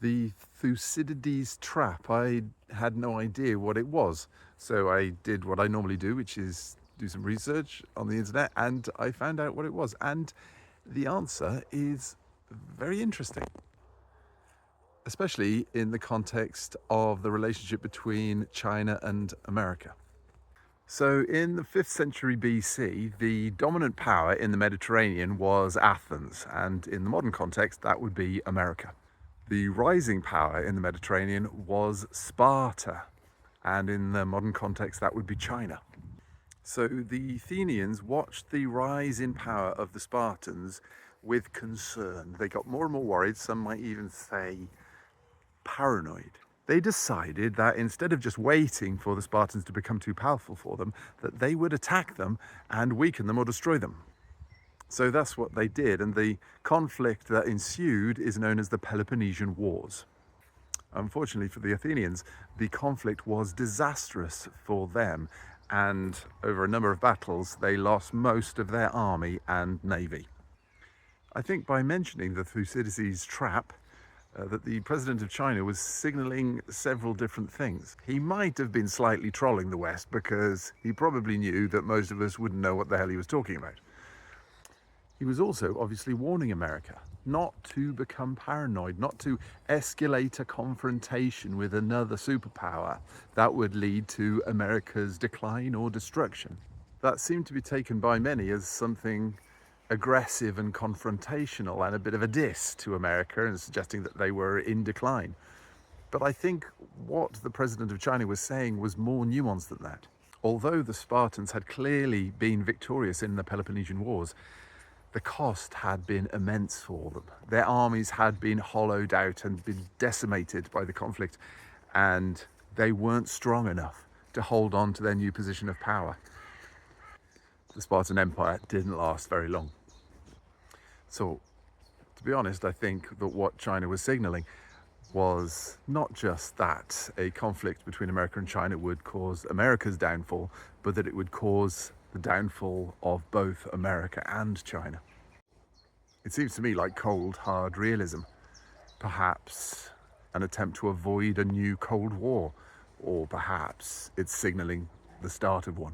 The Thucydides Trap. I had no idea what it was. So I did what I normally do, which is do some research on the internet, and I found out what it was. And the answer is very interesting, especially in the context of the relationship between China and America. So in the 5th century BC, the dominant power in the Mediterranean was Athens, and in the modern context, that would be America. The rising power in the Mediterranean was Sparta, and in the modern context, that would be China. So the Athenians watched the rise in power of the Spartans with concern. They got more and more worried, some might even say paranoid. They decided that instead of just waiting for the Spartans to become too powerful for them, that they would attack them and weaken them or destroy them. So that's what they did, and the conflict that ensued is known as the Peloponnesian Wars. Unfortunately for the Athenians, the conflict was disastrous for them, and over a number of battles, they lost most of their army and navy. I think by mentioning the Thucydides Trap, that the president of China was signaling several different things. He might have been slightly trolling the West because he probably knew that most of us wouldn't know what the hell he was talking about. He was also obviously warning America not to become paranoid, not to escalate a confrontation with another superpower that would lead to America's decline or destruction. That seemed to be taken by many as something aggressive and confrontational and a bit of a diss to America, and suggesting that they were in decline. But I think what the president of China was saying was more nuanced than that. Although the Spartans had clearly been victorious in the Peloponnesian Wars, the cost had been immense for them. Their armies had been hollowed out and been decimated by the conflict, and they weren't strong enough to hold on to their new position of power. The Spartan Empire didn't last very long. So, to be honest, I think that what China was signaling was not just that a conflict between America and China would cause America's downfall, but that it would cause the downfall of both America and China. It seems to me like cold, hard realism. Perhaps an attempt to avoid a new Cold War, or perhaps it's signaling the start of one.